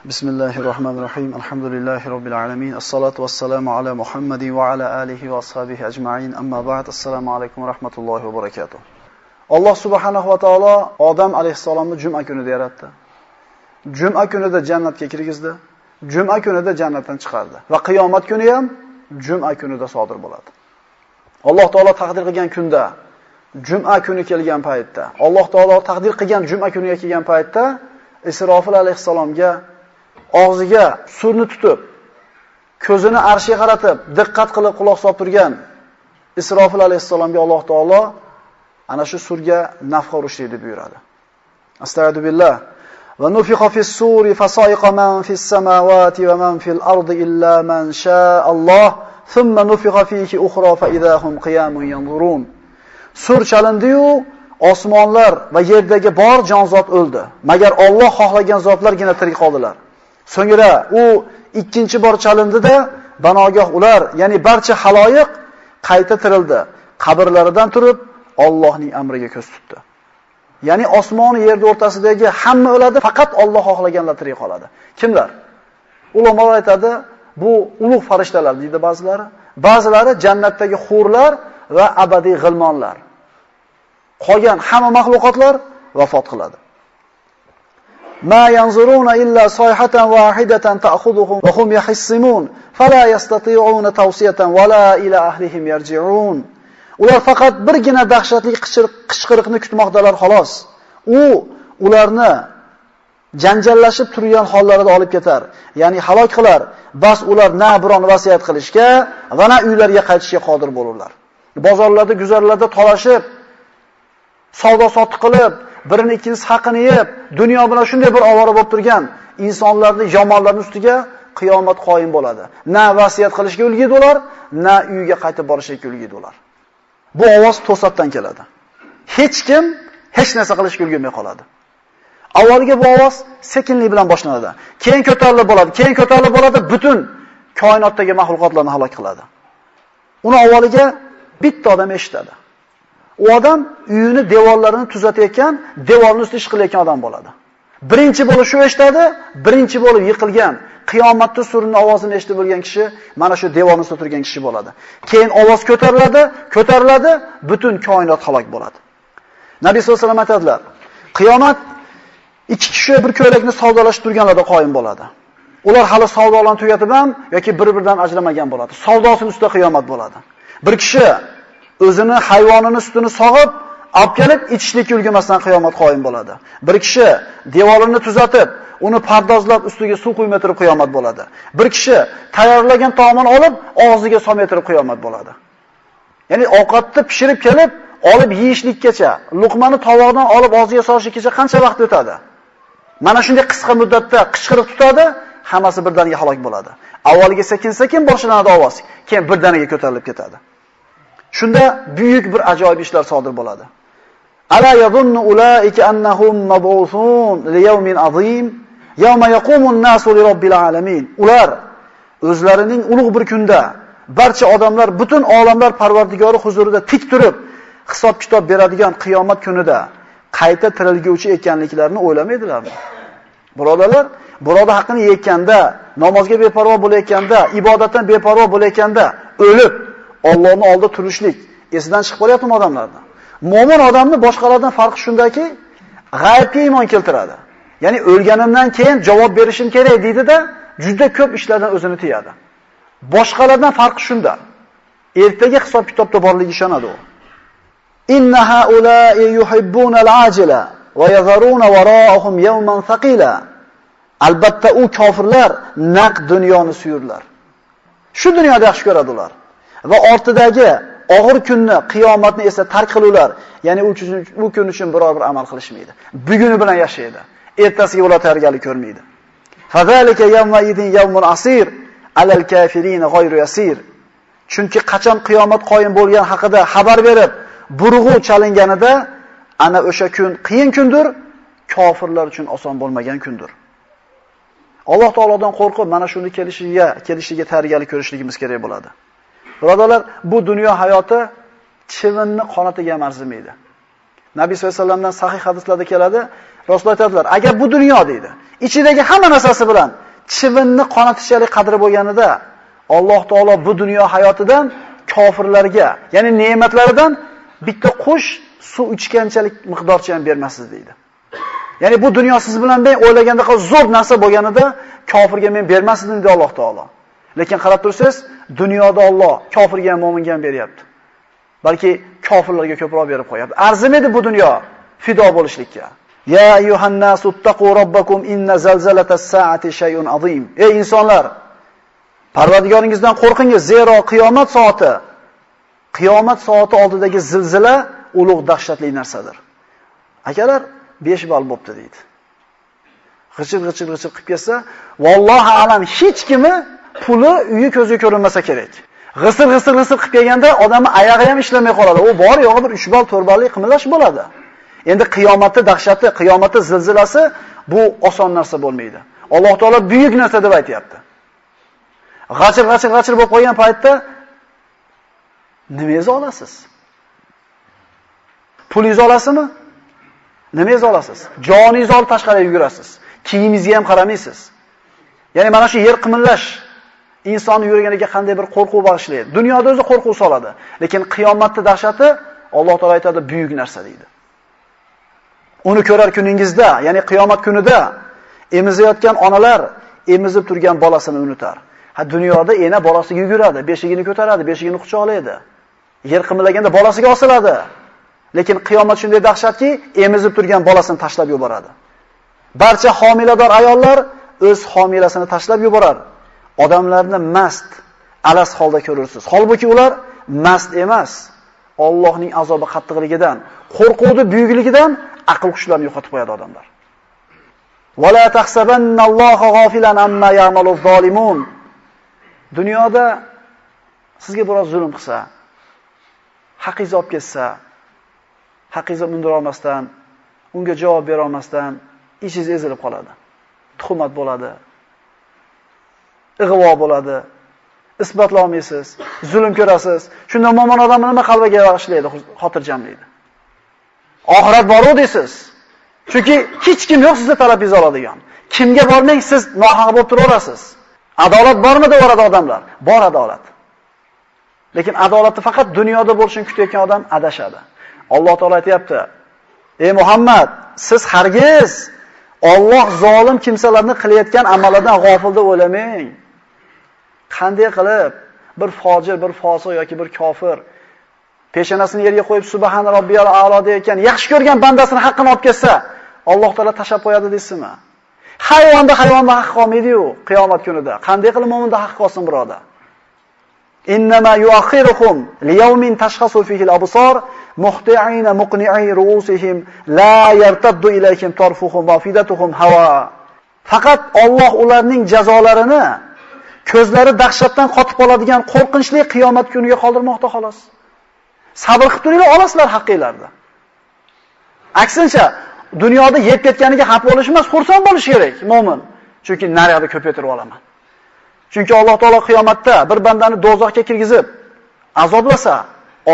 Bismillahirrahmanirrahim. Alhamdulillahi Rabbil alamin. As-salatu was-salamu ala Muhammadin wa ala alihi wa ashabihi ajma'in. Amma ba'd. Assalomu alaykum va rahmatullohi va barakatuh. Alloh subhanahu va taolo Odam alayhisalomni juma kunida yaratdi. Juma kunida jannatga kirgizdi. Juma kunida jannatdan chiqardi. Va qiyomat kuni ham juma kunida sodir bo'ladi. Alloh taolo taqdir qilgan kunda, juma kuni kelgan paytda, Alloh taolo taqdir qilgan juma kuniga kelgan paytda Isrofil alayhisalomga og'ziga surni tutib, ko'zini arshiga qaratib, diqqat qilib quloq solib turgan Isrofil alayhisalomga Alloh taolo ana shu surga nafxa urishni deb buyuradi. Astagfirullah. Va nufiqa fis-suri fasa'iqa man fis-samawati va man fil-ardi illa man sha'a Alloh, thumma nufiqa fihi ukhra fa idahum qiyamun yanzurun. Sur chalindi-yu, osmonlar va yerdagi bor jonzot o'ldi. Magar Alloh xohlagan zotlargina tirik qoldilar. So'ngra u ikkinchi bor chalindi-da, banogoh ular, ya'ni barcha haloyiq qayta tirildi. Qabrlaridan turib Allohning amriga ko'z tutdi. Ya'ni osmon va yer o'rtasidagi hamma o'ladi, faqat Alloh xohlaganlar tirik qoladi. Kimlar? Ulamolar aytadi, bu ulug' farishtalar deydi ba'zilari. Ba'zilari jannatdagi hurlar va abadiy g'ilmonlar. Qolgan hamma mahluqotlar vafot qiladi. Ma yanzuruna illa sayhatan wahidatan ta'khudhuhum wa hum yahissimun fala yastati'una tawsiyatan wala ila ahlihim yarji'un. Ular faqat birgina dahshatli qichqiriqni kutmoqdalar xolos. U ularni janjallashib turgan hollarida olib ketar, ya'ni halok qilar. Bas ular na biron vasiyat qilishga va na uylariga qaytishga qodir bo'lurlar. Bozorlarda, guzarlarda talashib, savdo-sotiq qilib, birini ikkinchisi haqini yeb, dunyo bilan shunday bir ovora bo'lib turgan insonlarning, yomonlarning ustiga qiyomat qoyim bo'ladi. Na vasiyat qilishga ulgiydi ular, na uyiga qaytib borishga ulgiydi ular. Bu ovoz to'satdan keladi. Hech kim hech narsa qilishga ulgurmay qoladi. Avvaliga bu ovoz sekinlik bilan boshlanadi. Keyin ko'tarilib bo'ladi, butun koinotdagi mahluqotlarni halok qiladi. Uni avvaliga bitta odam eshitadi. U odam uyini devorlarini tuzatayotgan, devorning ustida ish qilayotgan odam bo'ladi. Birinchi bo'lib shu eshitadi, birinchi bo'lib yiqilgan, qiyomatda surning ovozini eshitib bo'lgan kishi mana shu devorning ustida turgan kishi bo'ladi. Keyin ovoz ko'tariladi, butun koinot halok bo'ladi. Nabiy sollallohu alayhi vasallam aytadilar, qiyomat ikki kishi bir ko'ylakni savdolashib turganlarda qoyim bo'ladi. Ular hali savdolarni tugatib ham yoki bir-biridan ajramagan bo'ladi. Savdosining ustida qiyomat bo'ladi. Bir kishi o'zini hayvonini sutini sog'ib, olib kelib ichishlikka ulgurmasdan qiyomat qoyim bo'ladi. Bir kishi devorini tuzatib, uni pardozlab ustiga suv quyma turib qiyomat bo'ladi. Bir kishi tayyorlagan taomini olib, og'ziga solmay turib qiyomat bo'ladi. Ya'ni ovqatni pishirib kelib, olib yeyishlikkacha, luqmani tovoqdan olib og'ziga solishlikkacha qancha vaqt o'tadi? Mana shunday qisqa muddatda qichqirib tutadi, hammasi birdaniga halok bo'ladi. Avvaliga sekin-sekin boshlanadi ovoz, keyin birdaniga ko'tarilib ketadi. Shunda buyuk bir ajoyib ishlar sodir bo'ladi. Ala yadhunnu ulaika annahum mab'uthun li yawmin azim, yawma yaqumun nasu li robbil alamin. Ular o'zlarining ulug' bir kunda barcha odamlar, butun olamlar Parvardigori huzurida tik turib hisob-kitob beradigan qiyomat kunida qayta tirilguvchi ekanliklarini o'ylamaydilarmi? Birodarlar, birodar haqqini yeyotganda, namozga beparvo bo'layotganda, ibodatdan beparvo bo'layotganda o'lib Allohning oldida turishlik esidan chiqib qolyaptimi odamlardan? Mo'min odamni boshqalardan farqi shundaki, g'aybga iymon keltiradi. Ya'ni o'lganimdan keyin javob berishim kerak deydi-da, juda ko'p ishlardan o'zini tiyadi. Boshqalardan farqi shunda. Ertaga hisob-kitobda borligiga ishonadi u. Inna haula'i yuhibbuna al-ajila va yadharuna wara'ahum yawman thaqila. Albatta u kofirlar naq dunyoni suyurlar. Shu dunyoda yaxshi ko'radi ular. Va ortidagi og'ir kunni, qiyomatni esa tark qiluvlar, ya'ni u kun uchun biror bir amal qilishmaydi. Buguni bilan yashaydi. Ertasiga ular tayyorgarlik ko'rmaydi. Fazalika yawma idin yawmun asir alal kafirin ghayru yasir. Chunki qachon qiyomat qoyim bo'lgan haqida xabar berib, burg'u chalinganida ana o'sha kun qiyin kundir, kofirlar uchun oson bo'lmagan kundir. Alloh taolodan qo'rqib mana shuni kelishiga tayyorgarlik ko'rishligimiz kerak bo'ladi. Birodarlar, bu dunyo hayoti chivinni qonatiga arzimaydi. Nabiy sollallohu alayhi vasallamdan sahih hadislarda keladi, Rasul aytadilar, agar bu dunyo deydi, ichidagi hamma narsasi bilan chivinni qonatishalik qadri bo'lganida, Alloh taolo bu dunyo hayotidan kofirlarga, ya'ni ne'matlaridan bitta qush suv ichganchalik miqdorcha ham bermasiz deydi. Ya'ni bu dunyo siz bilan men o'ylaganda zo'r narsa bo'lganida kofirga men bermasdim deydi Alloh taolo. Lekin qarab tursangiz, dunyoda Alloh kofirga ham mo'minga ham beryapti. Balki kofirlarga ko'proq berib qo'yapti. Arzimaydi bu dunyo fido bo'lishlikka. Ya ayyuhan nasu taqu robbakum inna zalzalatas saati shay'un azim. Ey insonlar, Parvardigoringizdan qo'rqingiz, zero qiyomat soati oldidagi zilzila ulug' dahshatli narsadir. Akalar 5 ball bo'pti deydi. G'ichir qilib kelsa, vallohi alam hech kimi puli uyi ko'ziga ko'rinmasa kerak. G'isir qilib kelganda odamning oyog'i ham ishlamay qoladi. U bor yo'g'i bir 3 ball, 4 ballik qimillash bo'ladi. Endi qiyomatning dahshati, qiyomatning zilzilasi bu oson narsa bo'lmaydi. Alloh taolo buyuk narsa deb aytayapti. G'achir bo'lib qolgan paytda nimangiz olasiz? Pulingiz olasizmi? Nimangiz olasiz? Joningizni olib tashqariga yugurasiz. Kiyimingizga ham qaramaysiz. Ya'ni mana shu yer qimillash insonni yurganiga qanday bir qo'rquv bag'ishlaydi. Dunyoda o'zi qo'rquv soladi, lekin qiyomatning dahshati Alloh taolo aytadi buyuk narsa deydi. Uni ko'rar kuningizda, ya'ni qiyomat kunida emizayotgan onalar emizib turgan bolasini unutar. Dunyoda ena bolasiga yuguradi, beshigini ko'taradi, beshigini quchoqlaydi. Yer qimillaganda bolasiga osiladi. Lekin qiyomat shunday dahshatki, emizib turgan bolasini tashlab yuboradi. Barcha homilador ayollar o'z homilasini tashlab yuborar. Odamlarni mast, alas holda ko'rursiz. Holbuki ular mast emas. Allohning azobi qattiqligidan, qo'rquvning buyukligidan aql kuchlarini yo'qotib qo'yadi odamlar. Wala tahsabanalloha g'ofilan amma ya'maluz zolimun. Dunyoda sizga biroz zulm qilsa, haqingizni olib ketsa, haqingizni undira olmasdan, unga javob bera olmasdan ichingiz ezilib qoladi. Tuhmat bo'ladi. Ig'vo bo'ladi. Isbotlay olmaysiz, zulm ko'rasiz. Shunda mo'min odam nima qalbiga bag'ishlaydi, xotirjamlaydi. Oxirat bor-ku deysiz. Chunki hech kim yo'q sizga talabingizni oladigan. Kimga bormang siz nohaq bo'lib turaverasiz. Adolat bormi deyoradi odamlar? Bor adolat. Lekin adolatni faqat dunyoda bo'lishini kutayotgan odam adashadi. Alloh taolo aytayapti: "Ey Muhammad, siz hargiz Alloh zolim kimsalarni qilayotgan amallardan g'ofil deb o'ylamang. Qanday qilib bir fojir, bir fosiq yoki bir kofir peshonasini yerga qo'yib subhan robbiyal a'lo deyotgan yaxshi ko'rgan bandasini haqqini olib ketsa, Alloh taolo tashab qo'yadi deysizmi? Hayvonda haq qolmaydi-yu qiyomat kunida. Qanday qilib mo'minda haq qolsin birodar? Innama yu'akhiruhum liyawmin tashkhasu fihi al-absar muhti'ina muqni'i ru'usihim la yartaddu ilayhim tarfuhum wa fidatuhum hawa. Faqat Alloh ularning jazolarini ko'zlari dahshatdan qotib qoladigan qo'rqinchli qiyomat kuniga qoldirmoqda xolos. Sabr qilib turinglar, olasizlar haqqingizlarni. Aksincha, dunyoda yeb ketganiga xafa bo'lish emas, xursand bo'lish kerak mo'min. Chunki naryoqda ko'paytirib olaman. Chunki Alloh taolo qiyomatda bir bandani do'zaxga kirgizib azoblasa,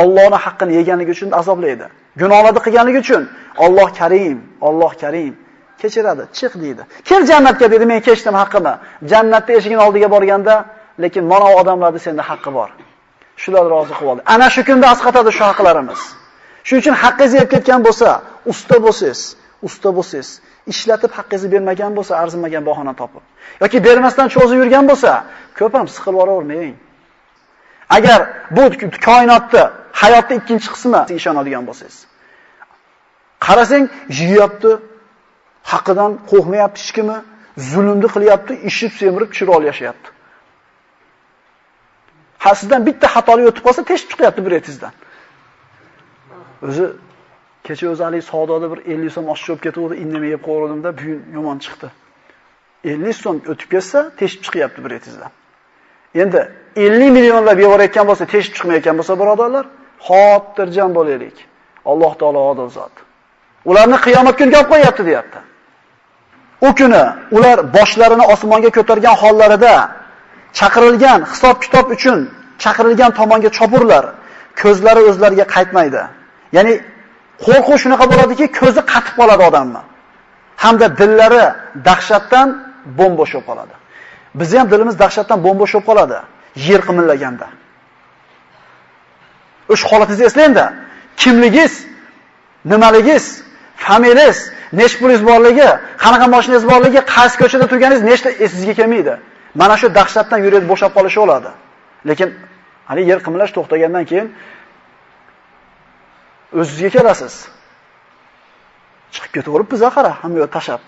Allohning haqqini yeganligi uchun azoblaydi. Gunohlarni qilganligi uchun Alloh Karim kechiradi, chiq deydi. Kel jannatga dedi, men kechdim haqqimni. Jannatning eshigining oldiga borganda, lekin mana odamlarda senda haqqi bor. Shular rozi qilib oldi. Ana shu kunda asqatadi shu haqlarimiz. Shuning uchun haqqingizni yeb ketgan bo'lsa, usta bo'lsiz, ishlatib haqqingizni bermagan bo'lsa, arzimagan bahona topib yoki bermasdan cho'zib yurgan bo'lsa, ko'p ham siqilib oravermang. Agar bu koinotda hayotning ikkinchi qismi ishonadigan bo'lsangiz, qarasang, yeyapti, haqqidan qo'rqmayapti hech kimi, zulmni qilyapti, ishib semirib chiroyli yashayapti. Sizdan bitta xatolik o'tib qolsa, teshib chiqyapti bir etingizdan. O'zi kecha o'zalik savdoda bir 50 so'm oshib olib ketdi, indamay yeb qo'yardimda, bugun yomon chiqdi. 50 so'm o'tib ketsa, teshib chiqyapti bir etingizdan. Endi 50 millionlab yevorayotgan bo'lsa, teshib chiqmayotgan bo'lsa, birodarlar, xotirjam bo'laylik. Alloh taolo odil zot. Ularni qiyomat kuniga olib qo'yapti, deyapti. U kuni ular boshlarini osmonga ko'targan hollarida chaqirilgan hisob-kitob uchun chaqirilgan tomonga chopurlar. Ko'zlari o'zlariga qaytmaydi. Ya'ni qo'rquv shunaqa bo'ladiki, ko'zi qatib qoladi odamning. hamda dillari dahshatdan bo'm-bo'sh bo'lib qoladi. Bizni ham dilimiz dahshatdan bo'm-bo'sh bo'lib qoladi, yer qimillaganda. O'sha holatingizni eslang-da. Kimligingiz, nimaligingiz, familiyangiz, nechta pulingiz borligi, qanaqa mashinangiz borligi, qaysi ko'chada turganingiz nechta esingizga kelmaydi. Mana shu dahshatdan yuringiz bo'shab qolishi bo'ladi. Lekin hali yer qimillash to'xtagandan keyin o'zingizga kelasiz. Chiqib ketaveribmiz axir, hamma yo'q tashab.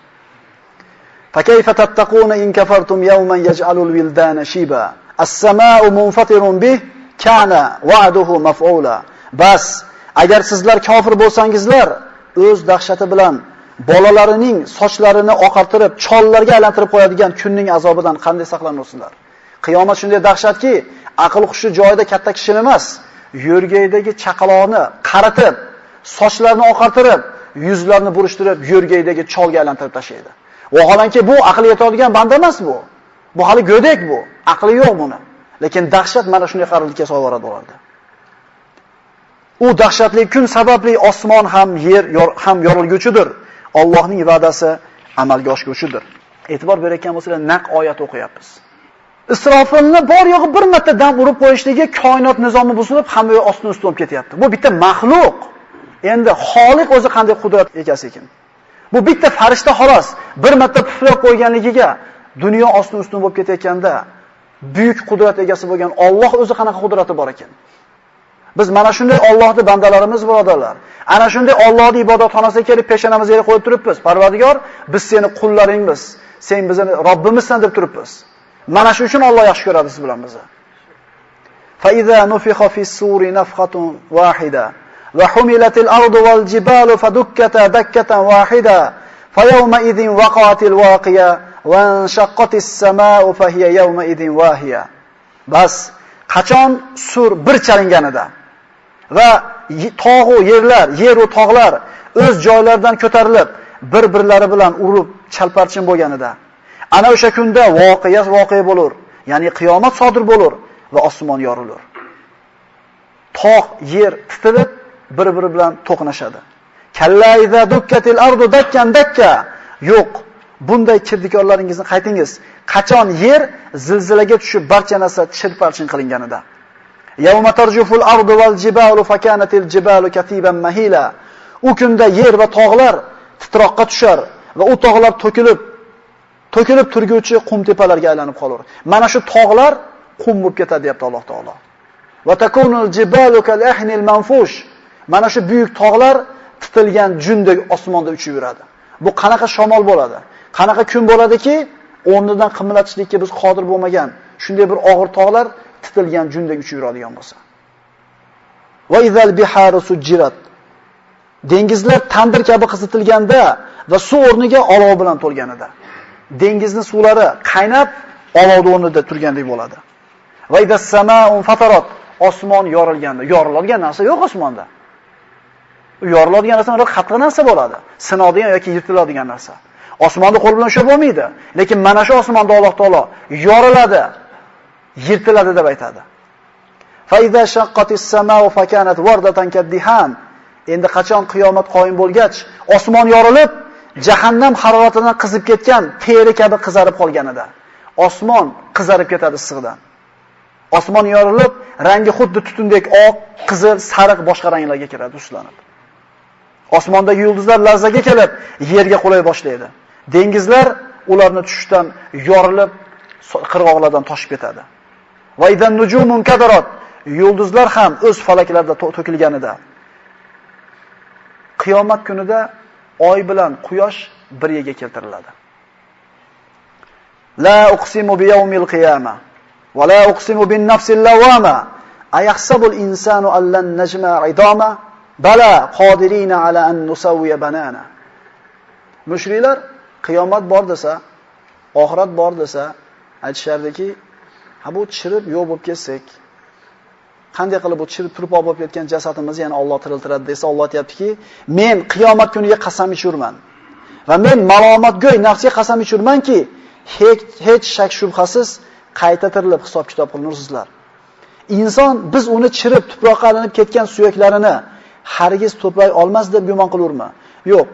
Fakayfa tattaquna in kafartum yawman yaj'alul wildana shiba. As-samaa'u munfatirun bih kana wa'duhu maf'ula. Bas, agar sizlar kofir bo'lsangizlar, o'z dahshati bilan bolalarining sochlarini oqartirib, chollarga aylantirib qo'yadigan kunning azobidan qanday saqlanasizlar? Qiyomat shunday dahshatki, aql hushi joyida katta kishi emas, yo'rgaydagi chaqaloqni qaritib, sochlarini oqartirib, yuzlarini burishtirib, yo'rgaydagi cholga aylantirib tashlaydi. Vaholanki bu aql yetadigan banda emas bu. Bu hali go'dak bu, aqli yo'q buni. Lekin dahshat mana shunday qarinlikka solib boradi. U dahshatli kun sababli osmon ham yer ham yorilguchidir. Allohning va'dasi amalga oshguchidir. E'tibor berayotgan bo'lsangiz, naq oyat o'qiyapmiz. Isrofilni bor yo'g'i bir marta dam urib qo'yishligi koinot nizomi buzilib, hamma yo'q ostin ustun ketyapti. Bu bitta maxluq. Endi Xoliq o'zi qanday qudrat egasi ekan. Bu bitta farishta xolos bir marta puflab qo'yganligiga dunyo ostin ustun bo'lib ketayotganda buyuk qudrat egasi bo'lgan Alloh o'zi qanaqa qudrati bor ekan. Biz mana shunday Allohning bandalarimiz birodarlar. Ana shunday Allohning ibodatxonasiga kelib peshonamizga yer qo'yib turibmiz. Parvardigor, biz seni qullaringmiz, sen bizning Robbimizsan deb turibmiz. Mana shu uchun Alloh yaxshi ko'radi siz bilan bizni. Fa iza nufixa fis-suri nafqatun wahida va humilatil ardu wal jibalu fadukkata dakkatan wahida fa yawma idhin waqa'atil waqiya va shaqqatis samaa'u fa hiya yawma idhin wahiya. Bas, qachon sur bir chalinganida va tog'u yerlar, yer va tog'lar o'z joylaridan ko'tarilib, bir-birlari bilan urib chalparchin bo'lganida, ana o'sha kunda voqea bo'lur, ya'ni qiyomat sodir bo'lur va osmon yorilur. Tog', yer titilib, bir-biri bilan to'qnashadi. Kalla iza dukkatil ardu dakkan dakka. Yo'q, bunday kirdikorlaringizni qaytingiz. Qachon yer zilzilaga tushib barcha narsa chirparchin qilinganida. Yawma tarjuful ardu wal jibalu fakanatil jibalu katiban mahila. U kunda yer va tog'lar titroqqa tushar va u tog'lar to'kilib turguvchi qum tepalarga aylanib qolar. Mana shu tog'lar qum bo'lib ketadi, deyapti Alloh taolo. Va takunul jibalu kal ahnil manfush. Mana shu buyuk tog'lar titilgan jundek osmonda uchib yuradi. Bu qanaqa shamol bo'ladi? Qanaqa kun bo'ladiki, o'rnidan qimlatishlikka biz qodir bo'lmagan, shunday bir og'ir tog'lar titilgan jundek uchib yuradigan bo'lsa. Va izal biharu sujjirat. Dengizlar tandir kabi qizitilganda va suv o'rniga olov bilan to'lganida. Dengizning suvlari qaynab, olovning o'rnida turgandek bo'ladi. Va idas samaa'un fatarat. Osmon yorilganda, yoriladigan narsa yo'q osmonda. Yoriladigan narsa qattiq narsa bo'ladi. Sinadigan yoki yirtiladigan narsa. Osmonda qo'l bilan ushlab bo'lmaydi. Lekin mana shu osmonda Alloh taolo yoriladi, yirtiladi deb aytadi. Fa iza shaqqatis samaa'u fakanat wardatan kaddihan. Endi qachon qiyomat qoyim bo'lgach, osmon yorilib, jahannam haroratidan qizib ketgan teri kabi qizarib qolganida, osmon qizarib ketadi issiqdan. Osmon yorilib, rangi xuddi tutundek oq, qizil, sariq boshqa ranglarga kiradi, tuslanib. Osmondagi yulduzlar larzaga kelib, yerga qulay boshlaydi. Dengizlar ularni tushishdan yorilib, qirg'oqlardan toshib ketadi. Va idan nujumun kadarat. Yulduzlar ham o'z falaklarida to'kilganida, qiyomat kunida oy bilan quyosh bir yerga keltiriladi. La uqsimu bi yawmil qiyamah va la uqsimu bin nafsil lawama. Ayahsabul insanu allan najma'a idama bala qodirina ala an nusawwiya banana. Mushriklar qiyomat bor desa, oxirat bor desa, aytishardiki, ha bu chirib yo'q bo'lib ketsak, qanday qilib bu chirib turib bo'lib ketgan jasadimizni yana Alloh tiriltiradi desa, Alloh aytayaptiki, men qiyomat kuniga qasam ichurman va men malomatgo'y nafsiga qasam ichurmanki, hech shak shubhasiz qayta tirilib hisob kitob qilinursizlar. Inson biz uni chirib tuproqqa aylanib ketgan suyaklarini hargiz to'play olmas deb gumon qilurmi? Yo'q.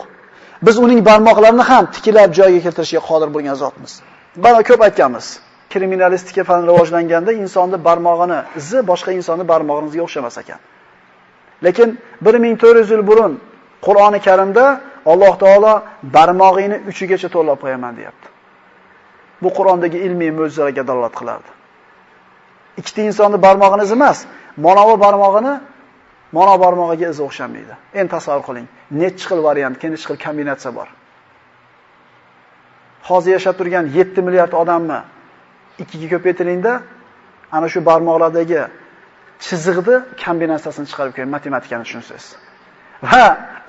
Biz uning barmoqlarini ham tiklab joyiga keltirishga qodir bo'lgan zotmiz. Bana ko'p aytganmiz. Kriminalistika fan rivojlanganda insonning barmog'ini izi boshqa insonning barmog'iga o'xshamas ekan. Lekin 1400 yil burun Qur'oni Karimda Alloh taolo barmog'ingni 3gacha to'lab qo'yaman deyapti. Bu Qur'ondagi ilmiy mo'jizalarga dalolat qilardi. Ikkita insonning barmog'ini izi emas, mana bu barmog'iga izi o'xshamaydi. Endi tasavvur qiling, necha xil variant, necha xil kombinatsiya bor. Hozir yashab turgan 7 milliard odamni 2ga ko'paytiringda, ana shu barmoqlardagi chiziqni kombinatsiyasini chiqarib ko'ring, matematikani tushunsangiz. Va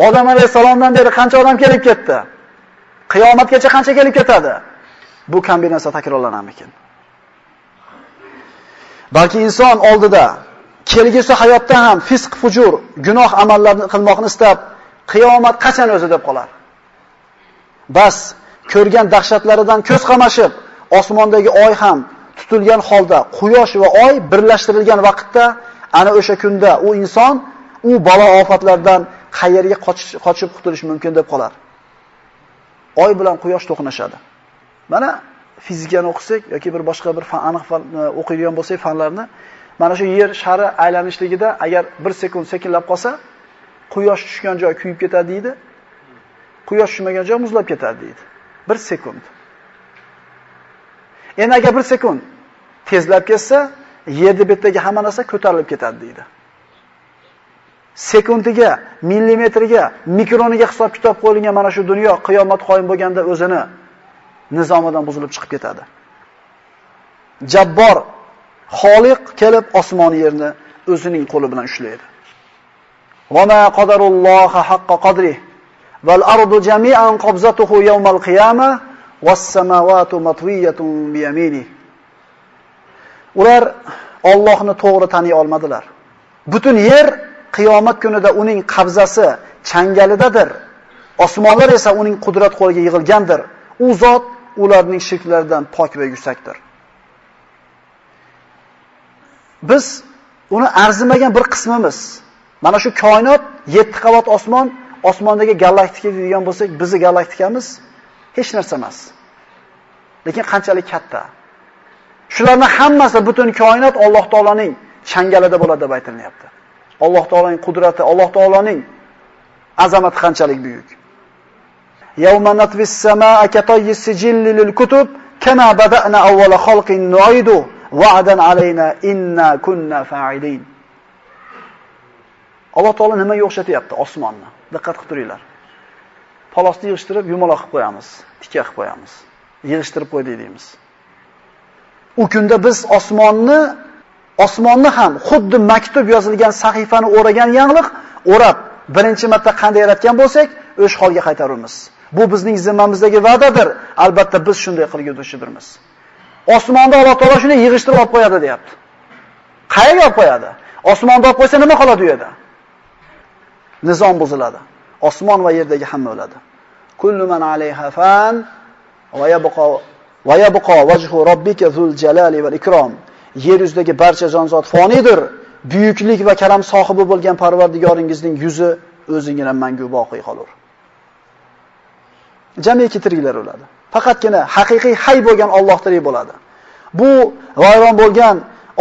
Odam alayhisalomdan beri qancha odam kelib ketdi? Qiyomatgacha qancha kelib ketadi? Bu kombinatsiya takrorlanamikin? Balki inson oldida kelgusi hayotda ham fisq, fujur, gunoh amallarni qilmoqni istab, qiyomat qachon o'zi deb qolar. Bas, ko'rgan dahshatlaridan ko'z qamashib, osmondagi oy ham tutilgan holda, quyosh va oy birlashtirilgan vaqtda, ana o'sha kunda u inson u balo ofatlardan qayerga qochib qutulish mumkin deb qolar. Oy bilan quyosh to'qnashadi. Mana fizikani o'qisak yoki bir boshqa bir aniq o'qiydigan bo'lsak fanlarni, mana shu yer shari aylanishligida agar 1 sekund sekinlab qolsa, quyosh tushgan joy kuyib ketadi deydi. Quyosh tushmagan joy muzlab ketadi deydi. 1 sekund. Endi agar 1 sekund tezlab ketsa, yerda betdagi hamma narsa ko'tarilib ketadi deydi. Sekundiga, millimetriga, mikroniga hisob kitob qo'yilgan mana shu dunyo qiyomat qoyim bo'lganda o'zini nizomidan buzilib chiqib ketadi. Jabbor Xoliq kelib osmon yerni o'zining qo'li bilan ushlaydi. Va ma qadarulloha haqqa qadrihi val ardu jami'an qabzatuhu yawmal qiyamah was samawati matwiyatun bi yaminihi. Ular Allohni to'g'ri taniy olmadilar. Butun yer qiyomat kunida uning qabzasi changalidadir. Osmonlar esa uning qudrat qo'liga yig'ilgandir. U zot ularning shirklaridan pok va yuksakdir. Biz uni arzimagan bir qismimiz. Mana shu koinot 7 qavat osmon, osmondagi galaktika degan bo'lsak, bizning galaktikamiz hech narsa emas. Lekin qanchalik katta. Shularning hammasi butun koinot Alloh taolaning changalida bo'ladi deb aytilyapti. Alloh taolaning qudrati, Alloh taolaning azamati qanchalik buyuk. Yawma natvis samaa katayyis sijilli lil kutub kama bada'na awwala khalqin nu'idu wa'dan alayna inna kunna fa'ilin. Alloh taolo nimaga o'xshatyapti osmonni? Diqqat qilib turinglar. Palosni yig'ishtirib yumaloq qilib qo'yamiz, tikka qilib qo'yamiz. Yig'ishtirib qo'y deymiz. U kunda biz osmonni ham xuddi maktub yozilgan sahifani o'ragan yangliq o'rab birinchi marta qanday yaratgan bo'lsak, o'sha holga qaytaramiz. Bu bizning zimmamizdagi va'dadir. Albatta biz shunday qilguchidirmiz. Osmonda Alloh taolo shuni yig'ishtirib olib qo'yadi, deyapti. Qayerga olib qo'yadi? Osmonda olib qo'ysa nima qoladi u yerda? Nizom buziladi. Osmon va yerdagi hamma o'ladi. Kullu man alayha fan va yabqa wajhu robbika zul jalali val ikrom. Yer yuzidagi barcha jonzot fonidir. Buyuklik va karam sohibi bo'lgan Parvardigoringizning yuzi o'zingina mangu boqiy qolur. Jamiki tiriklar o'ladi. Faqatgina haqiqiy hay bo'lgan Alloh tirik bo'ladi. Bu vayron bo'lgan,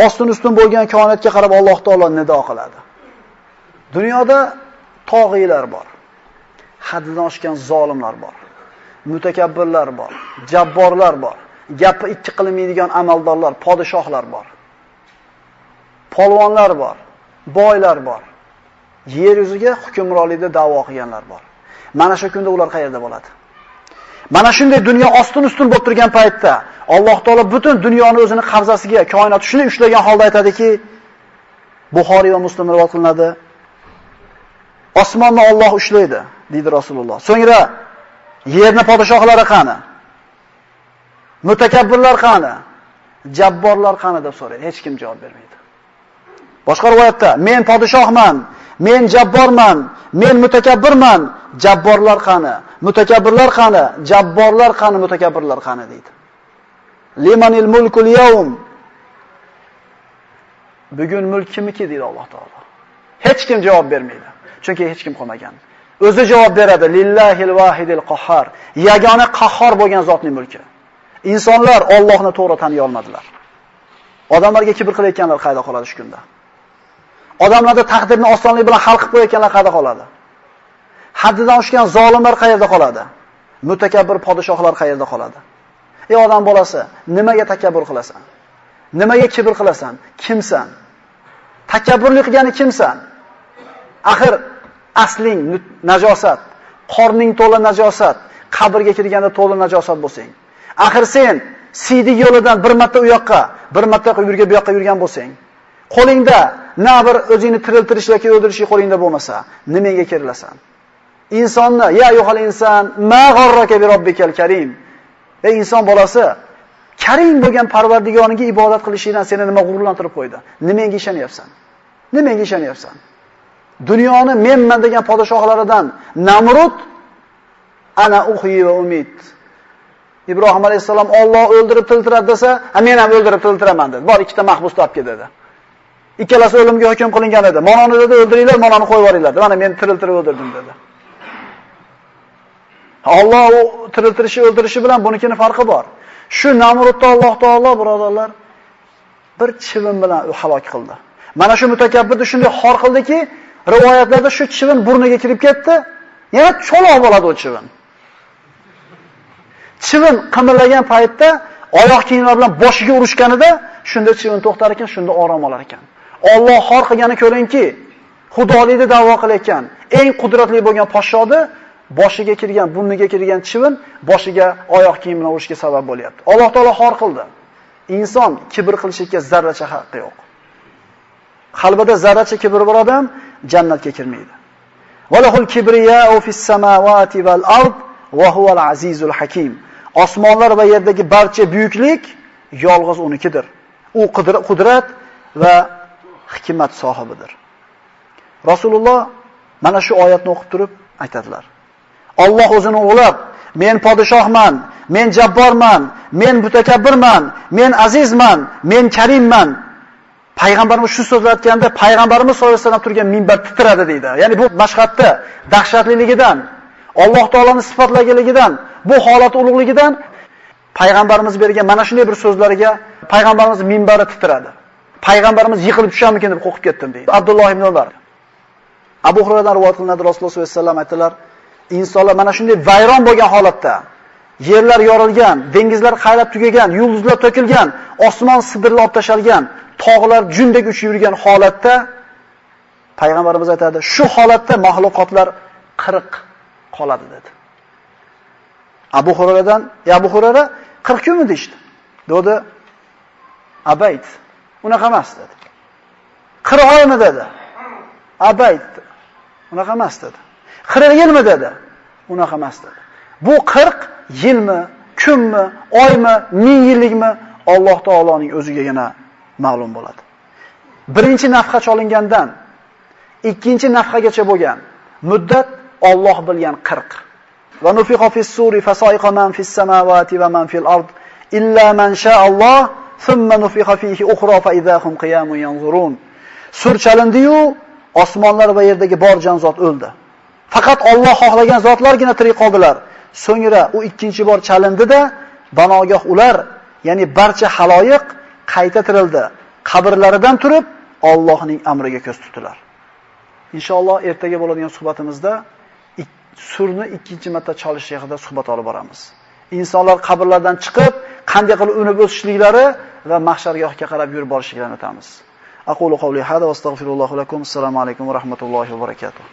ostin-ustun bo'lgan koinotga qarab Alloh taolo nido qiladi. Dunyoda tog'iylar bor. Haddidan oshgan zolimlar bor. Mutakabbirlar bor, jabborlar bor. Gapi ikki qilmaydigan amaldorlar, podshohlar bor. Polvonlar bor, boylar bor. Yer yuziga hukmronlikda da'vo qilganlar bor. Mana shu kunda ular qayerda bo'ladi? Mana shunday dunyo ostin-ustun bo'lib turgan paytda Alloh taolo butun dunyoni o'zining qabzasiga, koinot shuni ushlagan holda aytadiki, Buxoriy va Muslim rivoyat qilinadi. Osmonni Alloh ushlaydi, deydi Rasululloh. So'ngra yerni podshohlari qani? Mutakabbirlar qani? Jabborlar qani deb so'raydi. Hech kim javob bermaydi. Boshqa rivoyatda men podshohman, men jabborman, men mutakabbirman, jabborlar qani? Mutakabbirlar qani? Jabborlar qani? Mutakabbirlar qani deydi. Limanil mulkul yawm. Bugun mulk kimniki deydi Alloh taolo. Hech kim javob bermaydi. Chunki hech kim qolmagan. O'zi javob beradi. Lillahil vahidil qahhar. Yagona qahhor bo'lgan zotning mulki. Insonlar Allohni to'g'ri taniy olmadilar. Odamlarga kibr qilayotganlar qayda qoladi shu kunda? Odamlarda taqdirni osonlik bilan hal qilib qo'yayotganlar qayda qoladi? Haddidan oshgan zolimlar qayerda qoladi? Mutakabbir podshohlar qayerda qoladi? Ey odam bolasi, nimaga takabbur qilasan? Nimaga kibr qilasan? Kimsan? Takabburlik qilgani kimsan? Axir asling najosat, qorning to'la najosat, qabrga kirganda to'la najosat bo'lsang. Axir sen siydik yo'lidan bir marta u yoqqa, bir marta bu yoqqa yurgan bo'lsang, qo'lingda na bir o'zingni tiriltirish yoki o'ldirish qo'lingda bo'lmasa, nimaga kirilasan? Insonni ya ayyuhal inson ma g'arraka bi robbikal karim. Ey inson bolasi, karim bo'lgan Parvardigoriga ibodat qilishingdan seni nima g'ururlantirib qo'ydi? Nimaga ishonyapsan? Nimaga ishonyapsan? Dunyoni menman degan podshohlaridan Namrud ana uhiy va umid. Ibrohim alayhisalom Alloh o'ldirib tiltiradi desa, men ham o'ldirib tiltiraman dedi. Bor ikkita mahbus topib dedi. Ikkalasi o'limga hukm qilingan edi. Mononi dedi o'ldiringlar, mononi qo'yib yuboringlar. Mana men tiriltirib o'ldirdim dedi. Alloh tiriltirishi o'ldirishi bilan bunikini farqi bor. Shu Namrudni Alloh taolo birodarlar bir chivin bilan halok qildi. Mana shu mutakabbirni shunday xor qildiki, rivoyatlarda shu chivin burniga kirib ketdi, yana cho'loq bo'ladi o chivin. Chivin qimirlagan paytda oyoq kiyimlar bilan boshiga urishganida shunda chivin to'xtar ekan, shunda orom olar ekan. Alloh xor qilgani ko'ringki, xudolikni da'vo qilayotgan eng qudratli bo'lgan podshoni boshiga kirgan, burniga kirgan chivin boshiga oyoq kiyim bilan urishga sabab bo'lyapti. Alloh taolo xor qildi. Inson kibr qilishga zarracha haqqi yo'q. Qalbida zarracha kibr bor odam jannatga kirmaydi. Valahul kibriya'u fis samawati val ard va huval azizul hakim. Osmonlar va yerdagi barcha buyuklik yolg'iz unikidir. U qudrat va hikmat sohibidir. Rasululloh mana shu oyatni o'qib turib aytadilar. Alloh o'zini o'g'lab, men podshohman, men jabborman, men mutakabbirman, men azizman, men karimman. Payg'ambarimiz shu so'zlar aytganda payg'ambarimiz sollallohu alayhi vasallam turgan minbar titradi deydi. Ya'ni bu mashhadda dahshatliligidan, Alloh taoloni sifatlaganligidan, bu holat ulug'ligidan payg'ambarimiz bergan mana shunday bir so'zlariga payg'ambarimiz minbari titradi. Payg'ambarimiz yiqilib tusharmikin deb qo'rqib ketdim deydi. Abdulloh ibn Umar. Abu Hurayradan rivoyat qilinadi, Rasululloh sollallohu alayhi vasallam aytdilar, insonlar mana shunday vayron bo'lgan holatda, yerlar yorilgan, dengizlar qayrab tugagan, yulduzlar to'kilgan, osmon sidirlab tashalgan, tog'lar jundek uchib yurgan holatda payg'ambarimiz aytadi, shu holatda mahluqotlar 40 qoladi dedi. Abu Hurayradan, Abu Hurayra 40 kunmi deydi. Dedi, abayt. Unaqa emas dedi. 40 oymi dedi. Abayt. Unaqa emas dedi. 40 yilmi dedi. Unaqa emas dedi. Bu 40 yilmi, kunmi, oymi, 1000 yillikmi Alloh taoloning o'zigagina ma'lum bo'ladi. Birinchi nafqa cholingandan ikkinchi nafqagacha bo'lgan muddat Alloh bilgan 40. Va nufiqa fis-suri fasaiqa man fis-samawati va man fil-ard illa man sha'alloh thumma nufiqa fihi ukhra fa idahum qiyamun yanzurun. Sur chalindi-yu, osmonlar va yerdagi bor jonzot o'ldi. Faqat Alloh xohlagan zotlargina tirik qoldilar. So'ngra u ikkinchi bor chalindi-da, banogoh ular, ya'ni barcha haloyiq qayta tirildi. Qabrlaridan turib Allohning amriga ko'z tutdilar. Inshaalloh ertaga bo'ladigan suhbatimizda surni ikkinchi marta chalish haqida suhbat olib boramiz. Insonlar qabrlardan chiqib, qanday qilib unib o'sishliklari va mahshargohga qarab yurib borishlarini aytamiz. Aqulu qawli hada va astagfirullohu lakum. Assalomu alaykum va rahmatullohi va barakatuh.